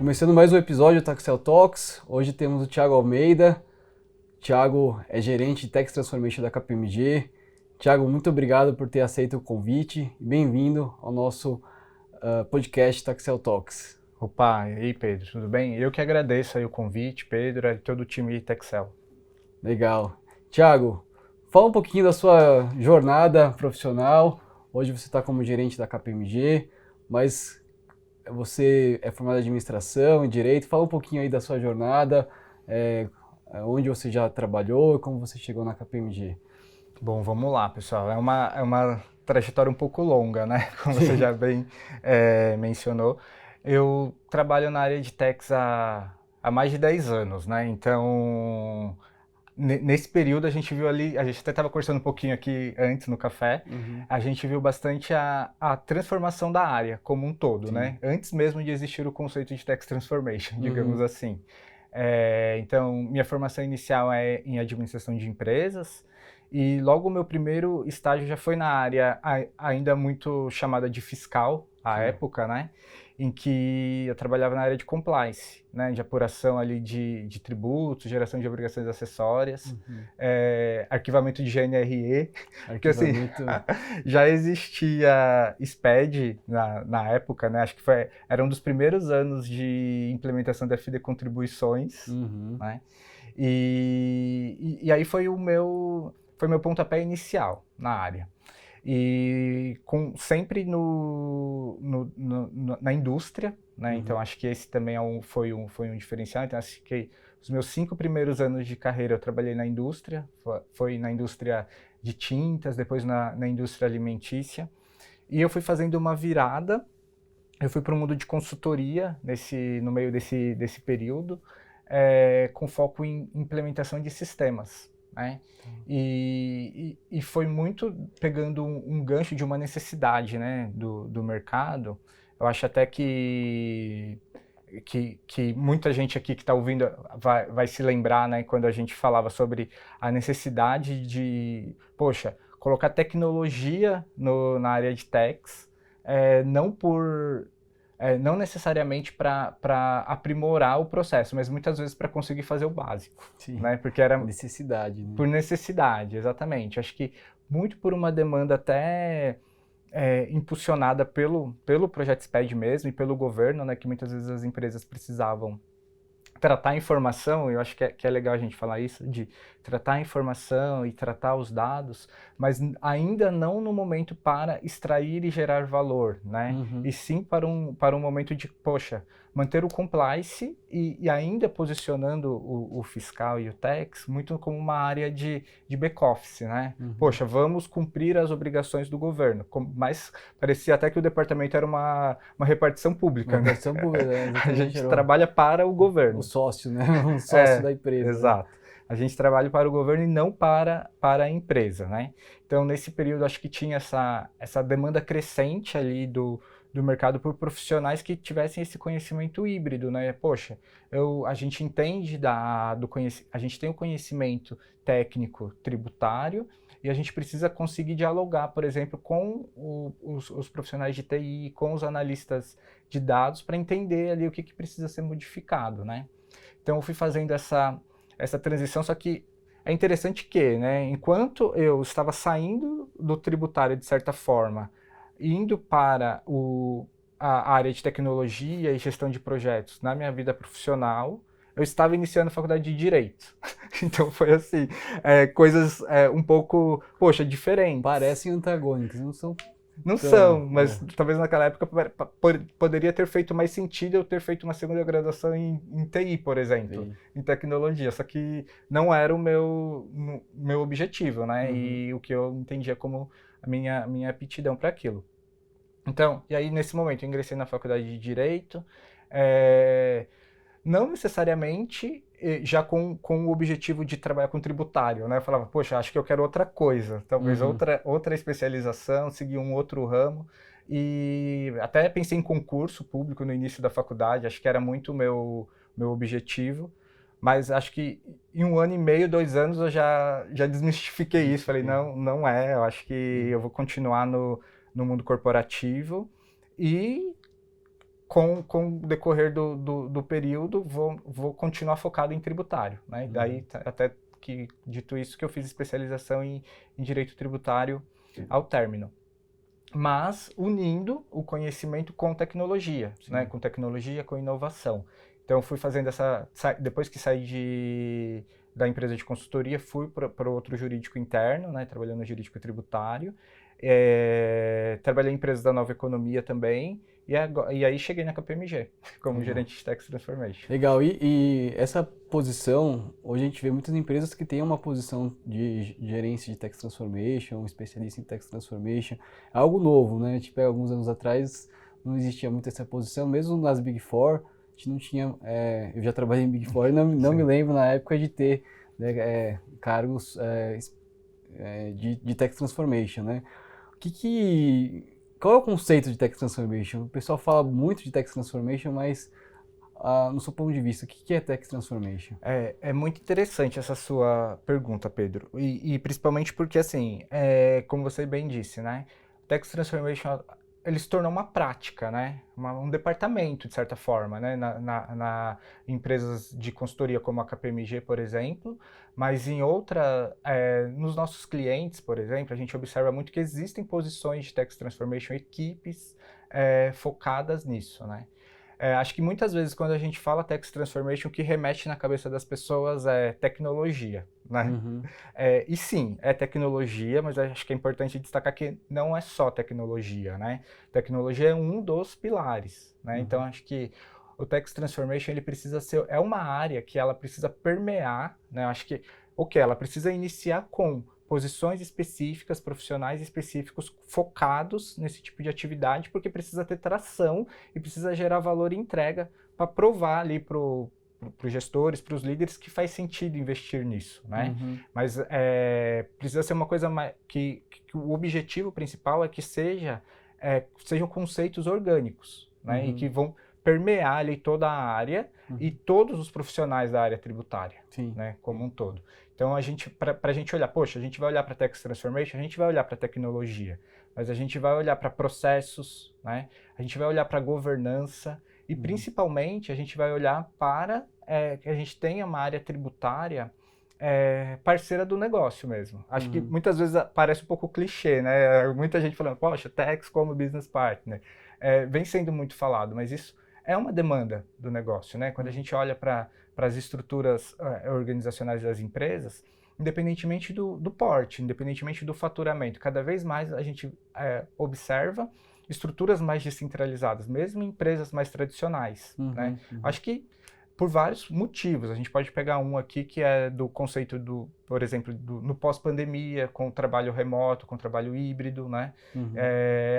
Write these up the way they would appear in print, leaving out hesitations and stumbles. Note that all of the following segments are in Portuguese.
Começando mais um episódio do Taxel Talks. Hoje temos o Thiago Almeida. Thiago é gerente de Tax Transformation da KPMG. Thiago, muito obrigado por ter aceito o convite e bem-vindo ao nosso podcast Taxel Talks. Opa, e aí Pedro, tudo bem? Eu que agradeço aí o convite, Pedro, e todo o time de Taxel. Legal. Thiago, fala um pouquinho da sua jornada profissional. Hoje você está como gerente da KPMG, mas você é formado em administração, em direito. Fala um pouquinho aí da sua jornada, onde você já trabalhou e como você chegou na KPMG. Bom, vamos lá, pessoal. É uma trajetória um pouco longa, né? Como você já bem mencionou. Eu trabalho na área de tax há mais de 10 anos, né? Então, nesse período a gente viu ali, a gente até estava conversando um pouquinho aqui antes no café, a gente viu bastante a transformação da área como um todo, Sim. né? Antes mesmo de existir o conceito de tax transformation, digamos assim. Então, minha formação inicial é em administração de empresas e logo o meu primeiro estágio já foi na área ainda muito chamada de fiscal, à época, né? Em que eu trabalhava na área de compliance, né, de apuração ali de tributos, geração de obrigações acessórias, arquivamento de GNRE, porque assim, já existia SPED na época, né, acho que era um dos primeiros anos de implementação da FD Contribuições, né, e aí foi meu pontapé inicial na área. E sempre na indústria, né? Então acho que esse também foi um diferencial. Então acho que os meus 5 primeiros anos de carreira eu trabalhei na indústria, foi na indústria de tintas, depois na indústria alimentícia, e eu fui fazendo uma virada. Eu fui para o mundo de consultoria no meio desse período, com foco em implementação de sistemas. Né? E foi muito pegando um gancho de uma necessidade, né, do mercado. Eu acho até que muita gente aqui que está ouvindo vai se lembrar, né, quando a gente falava sobre a necessidade de, poxa, colocar tecnologia na área de tax, não necessariamente para aprimorar o processo, mas muitas vezes para conseguir fazer o básico. Sim, né? Porque era necessidade. Né? Por necessidade, exatamente. Acho que muito por uma demanda até impulsionada pelo projeto SPED mesmo e pelo governo, né, que muitas vezes as empresas precisavam tratar a informação. Eu acho que é legal a gente falar isso, de tratar a informação e tratar os dados, mas ainda não no momento para extrair e gerar valor, né? E sim para um momento de, poxa, manter o compliance e ainda posicionando o fiscal e o tax muito como uma área de back-office, né? Poxa, vamos cumprir as obrigações do governo. Mas parecia até que o departamento era uma repartição pública. Uma repartição pública, né? A gente trabalha para o governo. O sócio, né? O sócio da empresa. Exato. Né? A gente trabalha para o governo e não para a empresa, né? Então, nesse período, acho que tinha essa demanda crescente ali do mercado por profissionais que tivessem esse conhecimento híbrido, né? Poxa, a gente entende a gente tem o conhecimento técnico tributário e a gente precisa conseguir dialogar, por exemplo, com os profissionais de TI, com os analistas de dados para entender ali o que precisa ser modificado, né? Então eu fui fazendo essa transição, só que é interessante que, né, enquanto eu estava saindo do tributário de certa forma, indo para a área de tecnologia e gestão de projetos na minha vida profissional, eu estava iniciando a faculdade de Direito. Então foi assim, coisas um pouco, poxa, diferentes. Parecem antagônicas, não são? Não são, mas talvez naquela época poderia ter feito mais sentido eu ter feito uma segunda graduação em TI, por exemplo, em tecnologia, só que não era o meu objetivo, né? E o que eu entendia como a minha aptidão para aquilo. Então, e aí nesse momento eu ingressei na faculdade de Direito, não necessariamente já com o objetivo de trabalhar com tributário, né? Eu falava, poxa, acho que eu quero outra coisa, talvez outra especialização, seguir um outro ramo. E até pensei em concurso público no início da faculdade, acho que era muito o meu objetivo. Mas acho que em 1 ano e meio, 2 anos, eu já desmistifiquei isso. Falei, não é, eu acho que eu vou continuar no mundo corporativo. E com o decorrer do período, vou continuar focado em tributário, né? Daí, até que, dito isso, que eu fiz especialização em direito tributário ao término. Mas unindo o conhecimento com tecnologia, né? Com tecnologia, com inovação. Então, fui fazendo depois que saí da empresa de consultoria, fui para outro jurídico interno, né? Trabalhando no jurídico tributário. Trabalhei em empresas da nova economia também. E aí cheguei na KPMG, como gerente de Tax Transformation. Legal, e essa posição, hoje a gente vê muitas empresas que têm uma posição de gerência de Tax Transformation, um especialista em Tax Transformation, é algo novo, né? Tipo, alguns anos atrás não existia muito essa posição, mesmo nas Big Four, a gente não tinha, eu já trabalhei em Big Four e não me lembro na época de ter, né, cargos de Tax Transformation, né? Qual é o conceito de Tax Transformation? O pessoal fala muito de Tax Transformation, mas no seu ponto de vista, o que é Tax Transformation? É muito interessante essa sua pergunta, Pedro. E principalmente porque, assim, como você bem disse, né? Tax Transformation, ele se tornou uma prática, né? Um departamento, de certa forma, né? Na empresas de consultoria como a KPMG, por exemplo, mas nos nossos clientes, por exemplo, a gente observa muito que existem posições de Tax Transformation, equipes focadas nisso, né? Acho que muitas vezes quando a gente fala Tax Transformation, o que remete na cabeça das pessoas é tecnologia, né? E sim, é tecnologia, mas acho que é importante destacar que não é só tecnologia, né? Tecnologia é um dos pilares, né? Então acho que o Tax Transformation ele precisa ser, é uma área que ela precisa permear, né? Acho que ela precisa iniciar com posições específicas, profissionais específicos focados nesse tipo de atividade, porque precisa ter tração e precisa gerar valor e entrega para provar ali para os gestores, para os líderes que faz sentido investir nisso, né? Mas precisa ser uma coisa que o objetivo principal é que sejam conceitos orgânicos, né? E que vão permear ali toda a área e todos os profissionais da área tributária, né? Como um todo. Então, para a gente olhar, poxa, a gente vai olhar para Tax Transformation, a gente vai olhar para tecnologia, mas a gente vai olhar para processos, né? A gente vai olhar para governança e, principalmente, a gente vai olhar para que a gente tenha uma área tributária parceira do negócio mesmo. Acho que muitas vezes parece um pouco clichê, né? Muita gente falando, poxa, Tax como business partner. Vem sendo muito falado, mas isso é uma demanda do negócio, né? Quando a gente olha para as estruturas organizacionais das empresas, independentemente do porte, independentemente do faturamento, cada vez mais a gente observa estruturas mais descentralizadas, mesmo em empresas mais tradicionais, né? Acho que por vários motivos. A gente pode pegar um aqui que é do conceito por exemplo, no pós-pandemia, com o trabalho remoto, com o trabalho híbrido, né?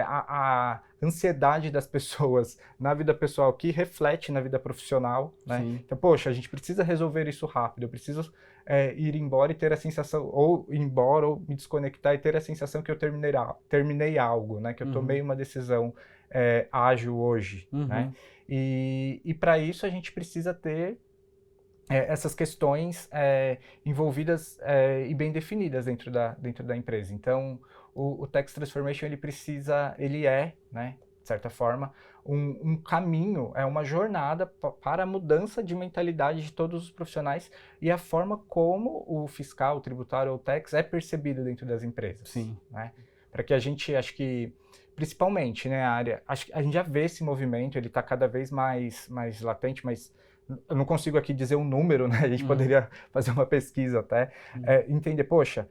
A ansiedade das pessoas na vida pessoal que reflete na vida profissional, né? Então, poxa, a gente precisa resolver isso rápido, eu preciso ir embora e ter a sensação, ou ir embora, ou me desconectar e ter a sensação que eu terminei algo, né? Que eu tomei uma decisão ágil hoje, né? E para isso a gente precisa ter essas questões envolvidas e bem definidas dentro da empresa. Então, o Tax Transformation ele é, né, de certa forma, um caminho, uma jornada para a mudança de mentalidade de todos os profissionais e a forma como o fiscal, o tributário ou o tax é percebido dentro das empresas. Né? Para que a gente, acho que, principalmente, né, acho que a gente já vê esse movimento, ele está cada vez mais latente, mas eu não consigo aqui dizer um número, né? A gente poderia fazer uma pesquisa até, entender, poxa,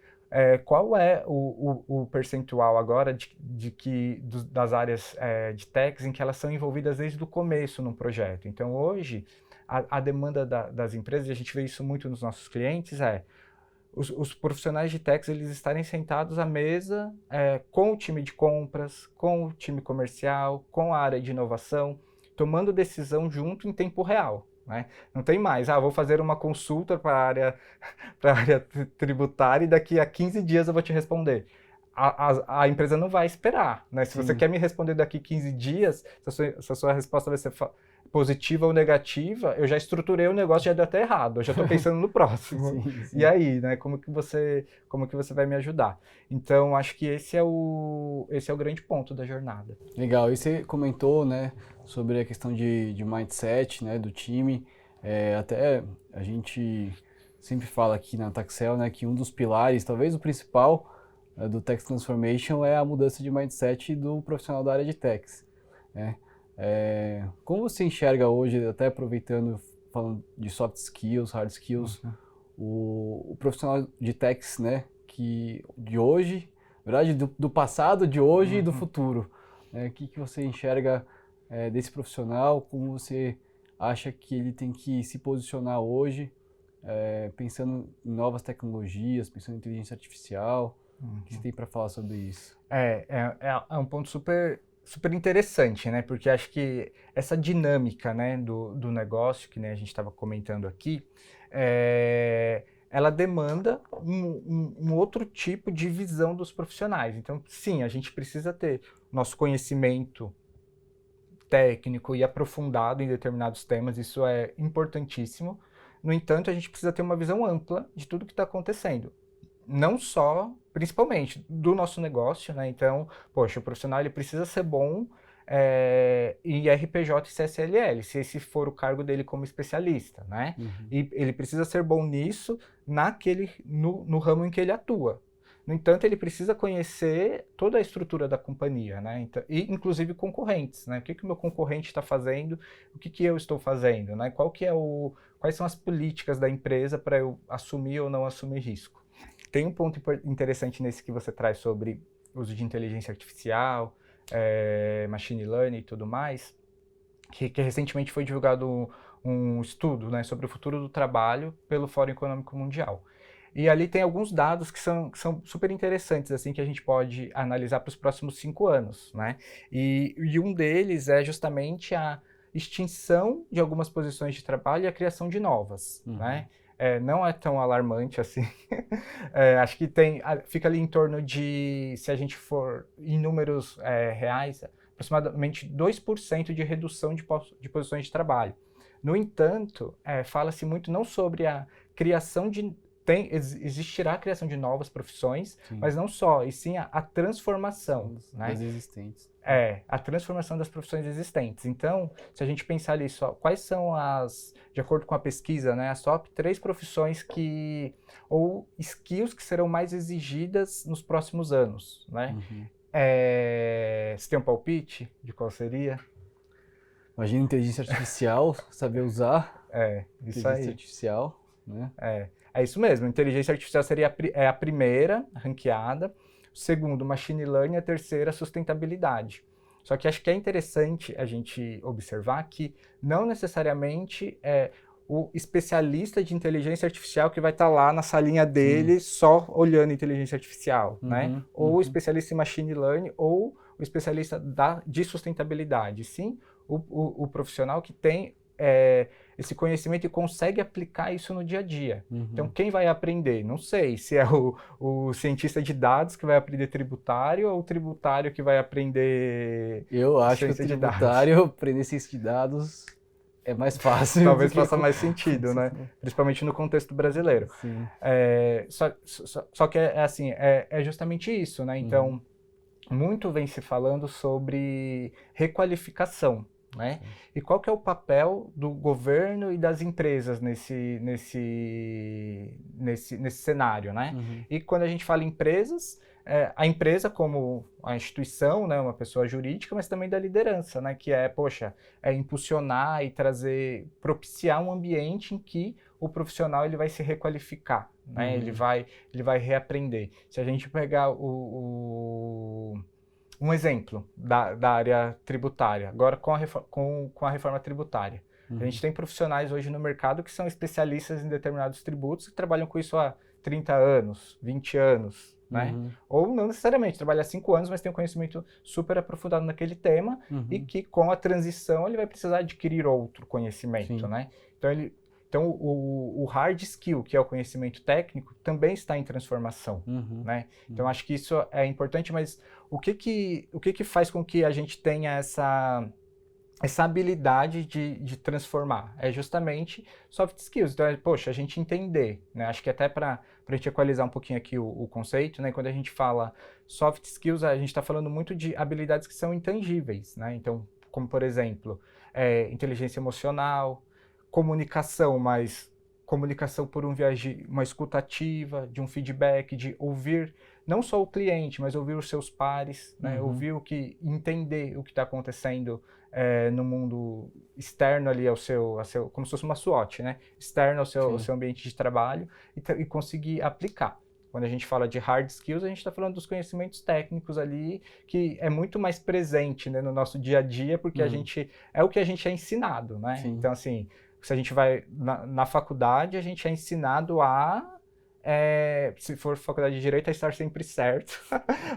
qual é o percentual agora das áreas de tax em que elas são envolvidas desde o começo no projeto. Então, hoje, a demanda das empresas, e a gente vê isso muito nos nossos clientes, os profissionais de tax eles estarem sentados à mesa com o time de compras, com o time comercial, com a área de inovação, tomando decisão junto em tempo real. Né? Não tem mais, vou fazer uma consulta para a área tributária e daqui a 15 dias eu vou te responder. A empresa não vai esperar. Né? Se você quer me responder daqui 15 dias, se a sua resposta vai ser positiva ou negativa, eu já estruturei o negócio, já deu até errado, eu já estou pensando no próximo. E aí, né, como que você vai me ajudar? Então, acho que esse é o grande ponto da jornada. Legal, e você comentou, né, sobre a questão de mindset, né, do time. Até a gente sempre fala aqui na Taxel, né, que um dos pilares, talvez o principal, do Tax Transformation é a mudança de mindset do profissional da área de tax, né? Como você enxerga hoje, até aproveitando, falando de soft skills, hard skills, o profissional de tax, né, que de hoje, na verdade, do passado, de hoje e do futuro, né? O que você enxerga desse profissional? Como você acha que ele tem que se posicionar hoje, pensando em novas tecnologias, pensando em inteligência artificial? O que você tem para falar sobre isso? É um ponto super interessante, né? Porque acho que essa dinâmica, né, do negócio, que, né, a gente estava comentando aqui, ela demanda um outro tipo de visão dos profissionais. Então, sim, a gente precisa ter nosso conhecimento técnico e aprofundado em determinados temas, isso é importantíssimo. No entanto, a gente precisa ter uma visão ampla de tudo que está acontecendo. Não só, principalmente, do nosso negócio, né? Então, poxa, o profissional ele precisa ser bom em RPJ e CSLL, se esse for o cargo dele como especialista, né? E ele precisa ser bom nisso, no ramo em que ele atua. No entanto, ele precisa conhecer toda a estrutura da companhia, né? Então, e inclusive concorrentes, né? O que o meu concorrente está fazendo, o que eu estou fazendo, né? Quais são as políticas da empresa para eu assumir ou não assumir risco? Tem um ponto interessante nesse que você traz sobre uso de inteligência artificial, machine learning e tudo mais, que recentemente foi divulgado um estudo, né, sobre o futuro do trabalho pelo Fórum Econômico Mundial. E ali tem alguns dados que são super interessantes, assim, que a gente pode analisar para os próximos 5 anos, né? E um deles é justamente a extinção de algumas posições de trabalho e a criação de novas, né? Não é tão alarmante assim. Acho que fica ali em torno de, se a gente for em números reais, aproximadamente 2% de redução de posições de trabalho. No entanto, fala-se muito não sobre a criação de... existirá a criação de novas profissões, sim, mas não só, e sim a transformação, né? Das existentes. A transformação das profissões existentes. Então, se a gente pensar ali só, quais são de acordo com a pesquisa, né, as top 3 profissões ou skills que serão mais exigidas nos próximos anos, né? Você tem um palpite de qual seria? Imagina inteligência artificial, saber usar. Isso inteligência aí. Artificial, né? É isso mesmo. Inteligência artificial seria a primeira ranqueada, o segundo, machine learning, a terceira, sustentabilidade. Só que acho que é interessante a gente observar que não necessariamente é o especialista de inteligência artificial que vai estar lá na salinha dele, sim, só olhando inteligência artificial, né? Ou o especialista em machine learning, ou o especialista de sustentabilidade. Sim, o profissional que tem esse conhecimento e consegue aplicar isso no dia a dia. Então, quem vai aprender? Não sei se é o cientista de dados que vai aprender tributário ou o tributário que vai aprender Eu acho que o tributário aprender ciência de dados é mais fácil. Talvez faça mais sentido, né? Principalmente no contexto brasileiro. Sim. Só que é justamente isso, né? Então, muito vem se falando sobre requalificação, né? E qual que é o papel do governo e das empresas nesse cenário, né? E quando a gente fala em empresas, a empresa como a instituição, né, uma pessoa jurídica, mas também da liderança, né, que impulsionar e propiciar um ambiente em que o profissional ele vai se requalificar, né? Ele vai reaprender. Se a gente pegar um exemplo da área tributária, agora com a reforma tributária. A gente tem profissionais hoje no mercado que são especialistas em determinados tributos que trabalham com isso há 30 anos, 20 anos, né? Ou não necessariamente, trabalha há 5 anos, mas tem um conhecimento super aprofundado naquele tema e que com a transição ele vai precisar adquirir outro conhecimento, sim, né? Então, o hard skill, que é o conhecimento técnico, também está em transformação, né? Então, acho que isso é importante, mas o que faz com que a gente tenha essa habilidade de transformar? É justamente soft skills. Então, poxa, a gente entender, né? Acho que até para a gente equalizar um pouquinho aqui o conceito, né? Quando a gente fala soft skills, a gente está falando muito de habilidades que são intangíveis, né? Então, como por exemplo, inteligência emocional, comunicação, mas comunicação por um viés uma escuta ativa, de um feedback, de ouvir não só o cliente, mas ouvir os seus pares, né? Ouvir entender o que está acontecendo no mundo externo ali ao seu, como se fosse uma SWOT, né? Externo ao seu ambiente de trabalho e conseguir aplicar. Quando a gente fala de hard skills, a gente está falando dos conhecimentos técnicos ali, que é muito mais presente, né, no nosso dia a dia, porque é o que a gente é ensinado, né? Sim. Então, assim, se a gente vai na faculdade, a gente é ensinado se for faculdade de Direito, a estar sempre certo,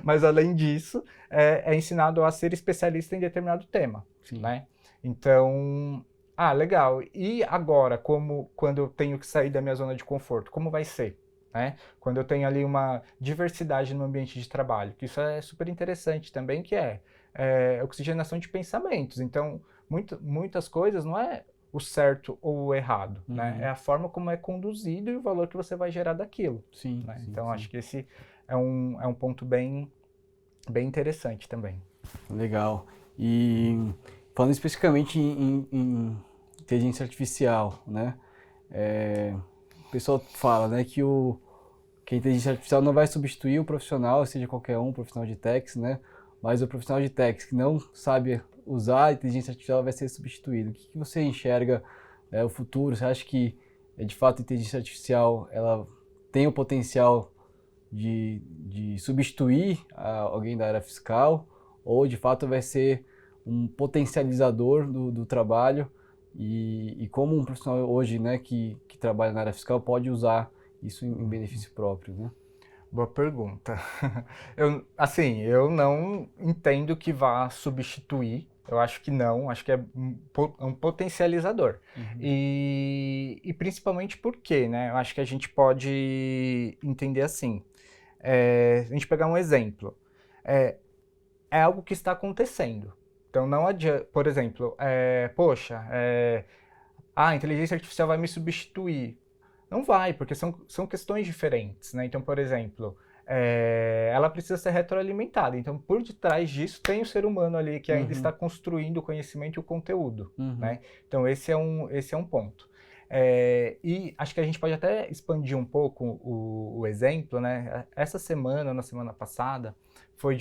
mas além disso, é ensinado a ser especialista em determinado tema, né? Então, legal. E agora, quando eu tenho que sair da minha zona de conforto, como vai ser? Né? Quando eu tenho ali uma diversidade no ambiente de trabalho, que isso é super interessante também, que é oxigenação de pensamentos. Então, muitas coisas não é o certo ou o errado, né? É a forma como é conduzido e o valor que você vai gerar daquilo. Né? Então, acho que esse é um ponto bem interessante também. Legal. E falando especificamente em inteligência artificial, né? O pessoal fala, né, que a inteligência artificial não vai substituir o profissional, seja qualquer um, profissional de techs, né? Mas o profissional de techs que não sabe usar a inteligência artificial vai ser substituído. O que você enxerga o futuro? Você acha que, de fato, a inteligência artificial ela tem o potencial de substituir alguém da área fiscal? Ou, de fato, vai ser um potencializador do trabalho? E como um profissional hoje, né, que trabalha na área fiscal pode usar isso em benefício próprio, né? Boa pergunta. Eu não entendo que vá substituir. Eu acho que não, acho que é um potencializador. E principalmente porque, né? Eu acho que a gente pode entender assim. A gente pegar um exemplo. É algo que está acontecendo. Então não adianta, por exemplo, a inteligência artificial vai me substituir. Não vai, porque são questões diferentes, né? Então, por exemplo, ela precisa ser retroalimentada. Então, por detrás disso, tem o ser humano ali que ainda está construindo o conhecimento e o conteúdo, né? Então, esse é um ponto. E acho que a gente pode até expandir um pouco o exemplo, né? Essa semana, na semana passada, foi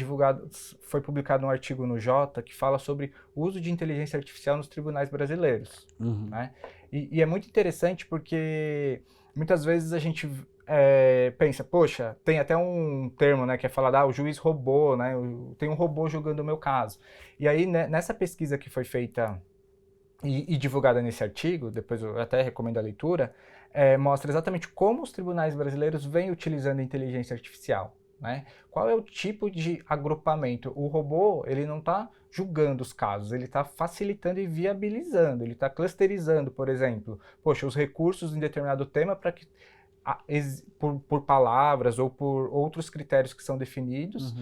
publicado um artigo no Jota que fala sobre o uso de inteligência artificial nos tribunais brasileiros, né? E é muito interessante porque muitas vezes a gente pensa, poxa, tem até um termo, né, que é falar, o juiz roubou, né, tem um robô julgando o meu caso. E aí, né, nessa pesquisa que foi feita e divulgada nesse artigo, depois eu até recomendo a leitura, mostra exatamente como os tribunais brasileiros vêm utilizando a inteligência artificial. Né? Qual é o tipo de agrupamento? O robô, ele não está julgando os casos, ele está facilitando e viabilizando, ele está clusterizando, por exemplo, os recursos em determinado tema para que por palavras ou por outros critérios que são definidos,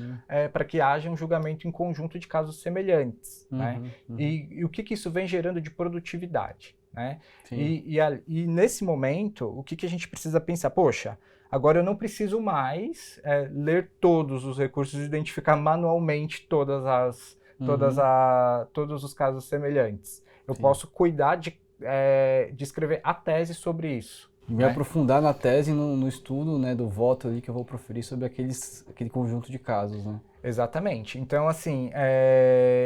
para que haja um julgamento em conjunto de casos semelhantes. Né? E o que isso vem gerando de produtividade? Né? E nesse momento, o que a gente precisa pensar? Poxa, agora eu não preciso mais ler todos os recursos e identificar manualmente todos os casos semelhantes. Eu posso cuidar de escrever a tese sobre isso. Me aprofundar na tese, no estudo, né, do voto ali que eu vou proferir sobre aquele conjunto de casos, né? Exatamente. Então, assim,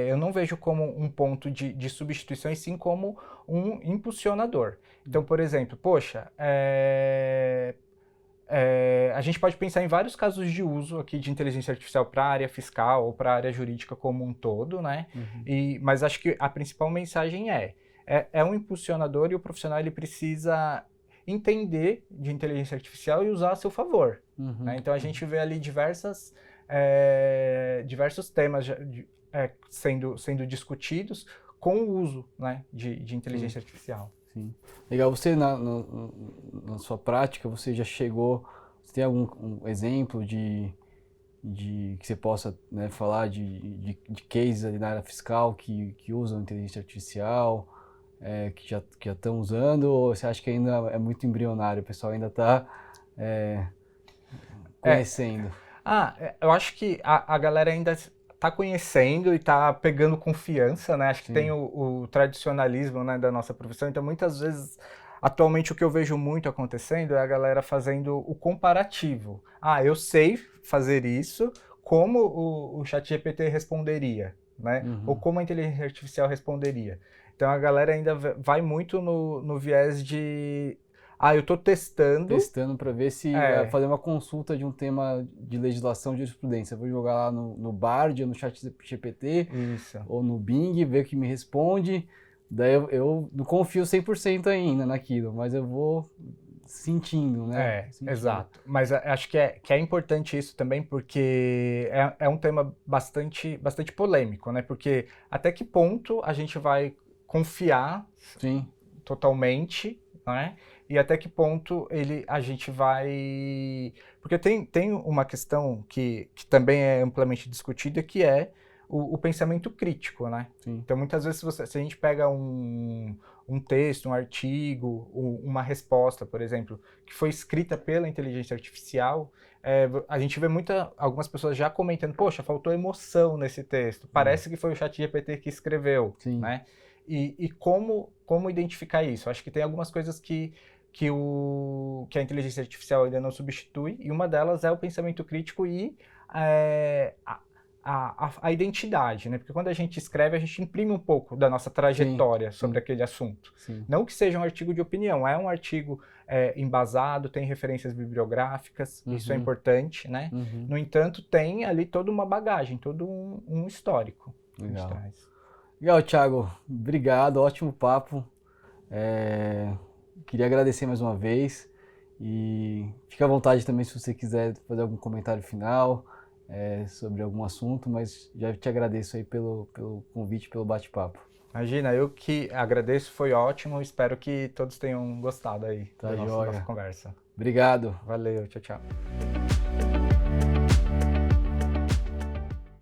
eu não vejo como um ponto de substituição, e sim como um impulsionador. Então, por exemplo, a gente pode pensar em vários casos de uso aqui de inteligência artificial para a área fiscal ou para a área jurídica como um todo, né? Mas acho que a principal mensagem é um impulsionador, e o profissional ele precisa entender de inteligência artificial e usar a seu favor. Né? Então a gente vê ali diversos temas sendo discutidos com o uso, né, de inteligência artificial. Sim. Legal. Você, na sua prática, você já chegou... Você tem algum exemplo de que você possa, né, falar de cases ali na área fiscal que usam inteligência artificial, que já estão usando, ou você acha que ainda é muito embrionário, o pessoal ainda está conhecendo? Eu acho que a galera ainda tá conhecendo e tá pegando confiança, né? Acho que Sim. tem o tradicionalismo, né, da nossa profissão, então muitas vezes, atualmente o que eu vejo muito acontecendo é a galera fazendo o comparativo. Ah, eu sei fazer isso, como o ChatGPT responderia, né? Ou Uhum. como a inteligência artificial responderia. Então a galera ainda vai muito no viés de, eu tô testando, Testando para ver se fazer uma consulta de um tema de legislação de jurisprudência. Eu vou jogar lá no Bard, ou no ChatGPT, isso. ou no Bing, ver o que me responde. Daí eu não confio 100% ainda naquilo, mas eu vou sentindo, né? Sentindo. Exato. Mas acho que é importante isso também, porque é um tema bastante polêmico, né? Porque até que ponto a gente vai confiar Sim, totalmente, né? E até que ponto a gente vai... Porque tem uma questão que também é amplamente discutida, que é o pensamento crítico, né? sim. Então, muitas vezes, se a gente pega um texto, um artigo, uma resposta, por exemplo, que foi escrita pela inteligência artificial, a gente vê algumas pessoas já comentando, poxa, faltou emoção nesse texto, parece que foi o ChatGPT que escreveu, Sim. né? E como identificar isso? Acho que tem algumas coisas que a inteligência artificial ainda não substitui, e uma delas é o pensamento crítico e a identidade, né? Porque quando a gente escreve, a gente imprime um pouco da nossa trajetória sobre aquele assunto. Sim. Não que seja um artigo de opinião, é um artigo embasado, tem referências bibliográficas, isso é importante, né? Uhum. No entanto, tem ali toda uma bagagem, todo um histórico. Legal. Que a gente traz. Legal, Thiago. Obrigado, ótimo papo. Queria agradecer mais uma vez e fica à vontade também se você quiser fazer algum comentário final sobre algum assunto, mas já te agradeço aí pelo convite, pelo bate-papo. Imagina, eu que agradeço, foi ótimo, espero que todos tenham gostado aí Tá da joia. nossa conversa. Obrigado. Valeu, tchau, tchau.